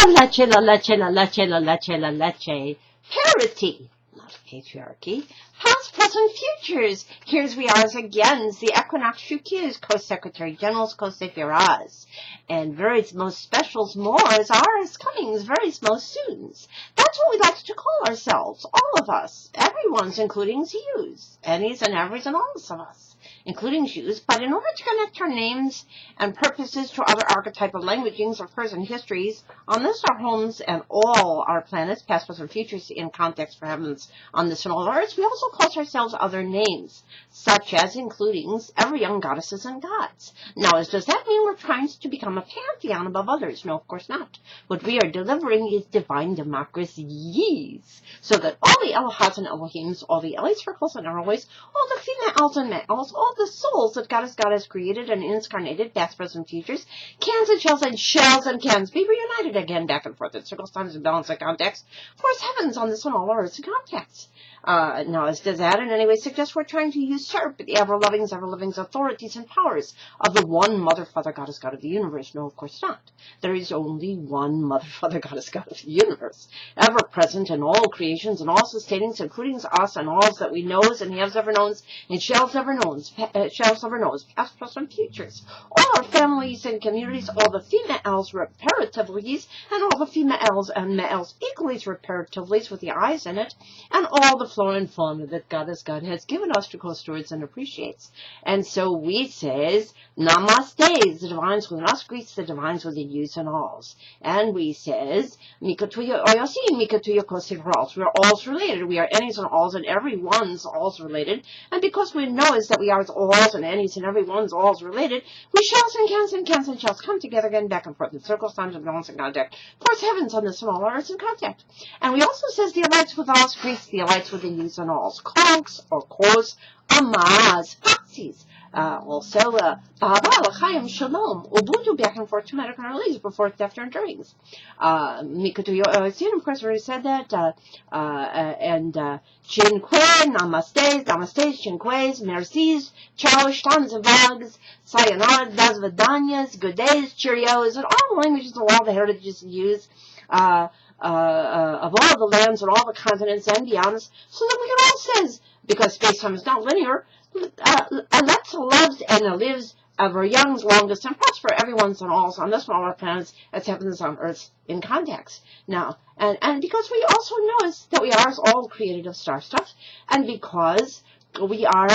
Leche. Parity, not patriarchy. Past, present, futures. Here's we are again, the Equinoxtrueqsz, Co-Secretary General's Co-Secretary. And very most specials more is ours Comingsz, very most Soons. That's what we like to call ourselves, all of us, everyone's, including yous, any's and every's and all of us, including yous. But in order to connect our names and purposes to other archetypal languagings or person histories on this, our homes, and all our planets, past, present, futures, in context for heavens on this and all ours, we also call ourselves other names, such as including every young goddesses and gods. Now, does that mean we're trying to become a pantheon above others? No, of course not. What we are delivering is divine democracies, so that all the Elohas and Elohims, all the Ellies, Circles, and Arrowways, all the females and males, all the souls that God has created and incarnated, past, present, futures, cans and shells and cans, be reunited again, back and forth in circles, times, and balance, and context. Of course, heavens on this one, all earths and context. Now, does that in any way suggest we're trying to usurp the ever-lovings, authorities and powers of the one Mother, Father, Goddess, God of the universe? No, of course not. There is only one Mother, Father, Goddess, God of the universe, ever present in all creations and all sustainings, including us and all that we knows and has ever knowns and shells ever knows, past, present, futures. All our families and communities, all the females reparatively, and all the females and males equally reparatively with the eyes in it, and all the flora and fauna that God has given us to co-stewards and appreciates. And so we says, Namaste, the divines within us greets the divines within yous and alls. And we says, Mikatuya Oyosi, Mikatuya COCHRISTTS. We are alls related. We are any's and alls, and everyone's alls related. And because we know is that we are alls and any's and everyone's alls related, we shells and cans and shells come together again, back and forth in circles, times, and balance, and contact. Of course, heavens on this and all earths in contact. And we also says the elites with alls greets the elites with the yous and alls. Comingsz, or course, amaz, foxies. Also, Baba, L'chaim, Shalom, Ubuntu, back and forth to medical release before, after, and durings. Mikatuyo, of course, already said that. And Chinque, Namaste, Chinques, Mercies, Ciao, Stans and Vags, Sayonara, Das Vidanias, Good Days, Cheerios, and all the languages of all the heritages used. Of all the lands and all the continents and beyond, so that we can all says, because space-time is not linear, let's loves and lives ever young's longest and prosper everyone's and all's on this one, all our planets as heavens on earth in context. Now, and because we also know that we are all created of star stuff, and because we are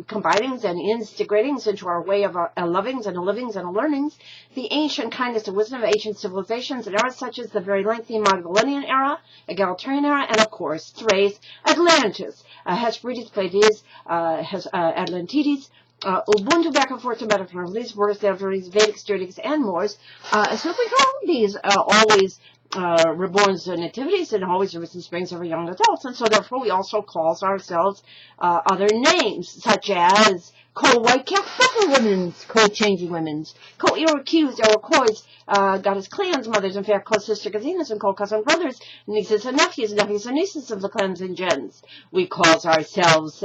combining and integrating into our way of lovings and livings and learnings, the ancient kindness and wisdom of ancient civilizations and eras such as the very lengthy Magdalenian era, egalitarian era, and of course Thrace, Atlantis, Hesperides, Pleiades, Atlantides, Ubuntu, back and forth to medical release, words, Vedic, Sturics, and more. So we call these always reborn nativities and always arisen springs of young adults, and so therefore we also call ourselves other names such as co-white cat women's, co-changing women's, co-Iroquois, Iroquois, goddess clans, mothers and fair co-sister gazinas and co-cousin brothers, nieces and nephews and nieces of the clans and gens. We call ourselves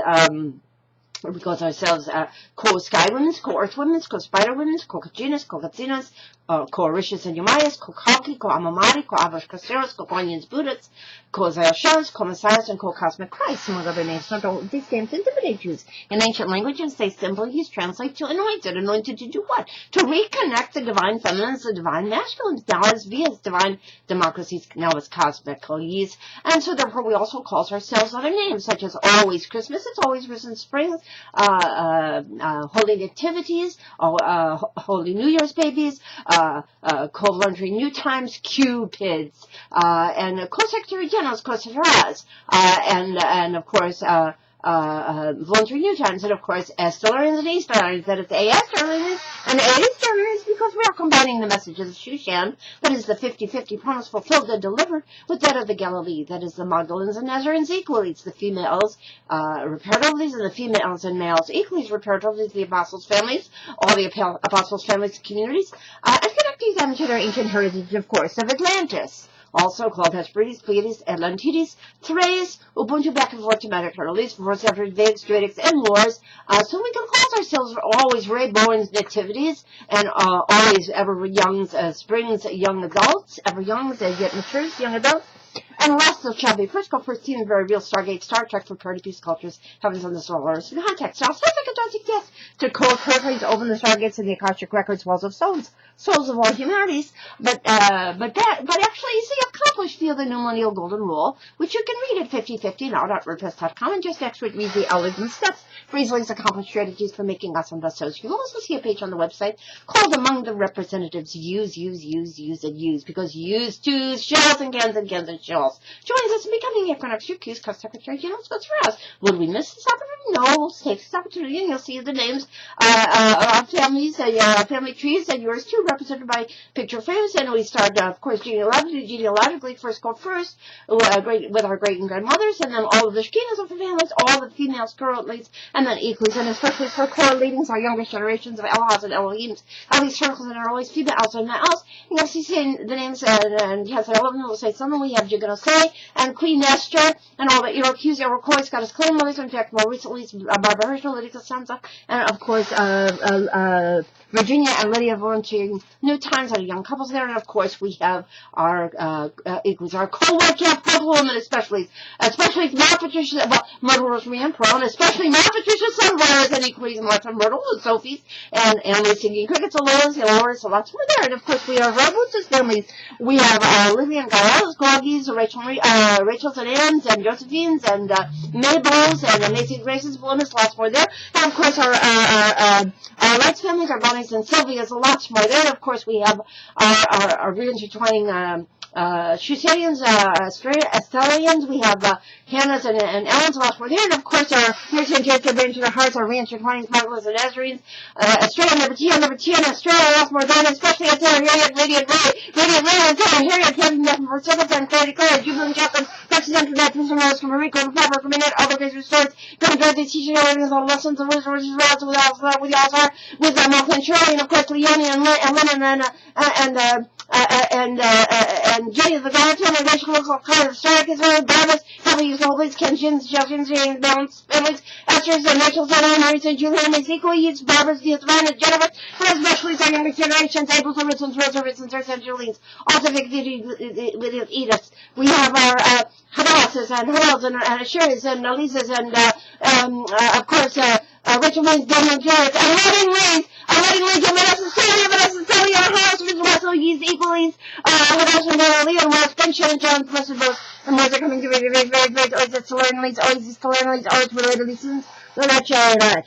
co-sky women's, co-earth women's, co-spider women's, co-kachinas, co-katsinas, co-orishas and yumayas, co-kalki, co-amamari, co-avash caseros, co-onions buddhas, co-zayashas, co-messiahs, and co-Couszmic Chrisztsz, among other names. So these names intimidate Jews. In ancient languages, they simply translate to anointed. Anointed to do what? To reconnect the divine feminines, the divine masculines, now as via divine democracies, now as cosmically. And so therefore we also call ourselves other names, such as always Christmas, it's always risen springs, holy nativities, holy New Year's babies, co-voluntary new times, cupids, and co-secretary generals, co-secretaries, and of course, voluntary new times, and of course, Estelarians and Eastelarians, that is A-Estelarians and A-Estelarians, because we are combining the messages of Shushan, that is the 50-50 promise fulfilled and delivered, with that of the Galilee, that is the Magdalens and Nazarenes equally. It's the females, reparatively, and the females and males equally, reparatively, the apostles' families, all the apostles' families and communities, and connecting them to their ancient heritage, of course, of Atlantis. also called Hesperides, Pleiades, Atlantides, Therese, Ubuntu, back and forth to Metacarolese, before separate Vedics, Druidics, and Wars. So we can class ourselves always Ray Bowen's nativities, and always ever young springs, young adults, ever young as they get matures, young adults. And last of shall be first go first team, very real Stargate, Star Trek for party peace cultures, heavens and the stars in context. Now, specific yes to code perfectly to open the stargates and the Akashic records, walls of souls of all humanities. But actually, it's the accomplished field, the new millennial golden rule, which you can read at 5050now.wordpress.com, and just next week read the algorithm steps for easily accomplished strategies for making us and thus. You will also see a page on the website called Among the Representatives Use, and use, because use, twos, shells, and cans and shells. Join us in becoming Equinoxtrueqsz Co-Secretary General for us. Would we miss this opportunity? No, we'll take this opportunity, and you'll see the names of families, family trees, and yours too, represented by picture frames. And we start, of course, genealogically, first go first, with our great and grandmothers, and then all of the Shkinas of the families, all the females, currently, and then equals, and especially for correlating our youngest generations of Elohas and Elohims, at least circles that are always female, also not else. And you'll see the names, and yes, I love them, we'll say something. We have Jiganosse, and Queen Esther, and all the Iroquois, Scottish claim mothers, in fact, more recently, Barbara Herschel, Lydia Costanza, and of course, Virginia and Lydia volunteering new times out of young couples there, and of course we have our equals, our co-white cap couple women, especially Mount Patricia, well, Myrtle, Rosemary, and Pearl, and especially Mount Patricia Sunflowers and equals, and lots of Myrtle and Sophie's, and Emily singing crickets, Aloras, and Laura's, so lots more there, and of course we have our Boots' families. We have Livy and Gael's, Groggies, Rachel's and Ann's, and Josephine's, and Mabel's, and Amazing Grace's, Bloom's, lots more there, and of course our Lights families, our Bonnie's and Sylvia's, lots more there, and of course we have our reintertwining Shusarians, Estelians, we have Hannah's and Ellen's, lots more there, and of course our Nurture Brain to the Hearts, our reintertwining Marvelous and Ezrines, Australia, number 10, Australia, lots more there, and especially Harriet, Radiant Ray, Harriet, Kevin, Nephin, for Silver, and Claire, Jubilant Captain, Texas Internet, Mr. Rose, from Rico, from Pepper, from Minute, all the days restored, don't drive the teaching everything, all lessons, and wisdom, with Alzar, with Malcolm and Shirley, and of course Leonie and Lennon, and Jenny, the Galatan, and Rachel, local color of Stark, Israel, Barbas, Kelly's, Holdings, Kenshin's, Justin's, James, Balance, Families, Esther's, and Rachel's, and Mary's, and Julian, is equally used, Barbara's, the Savannah, Jennifer, and especially our younger generations, Abel's, Ritzon's, Ritzon's, and Julien's, also with Edith's. We have our Hadas's, and Harold's, and Sherry's, and Elisa's, and of course, Rachel Wayne's, Daniel Jarrett, and Wedding Wayne's, Vanessa Celia, Harris, Mr. Russell, Ye's equally, Hadash, and Leah, and Ross, Ben Shannon, John, Professor Bose, and more are coming to very, always it's to learn leads, always to learn leads, always related lessons. Let's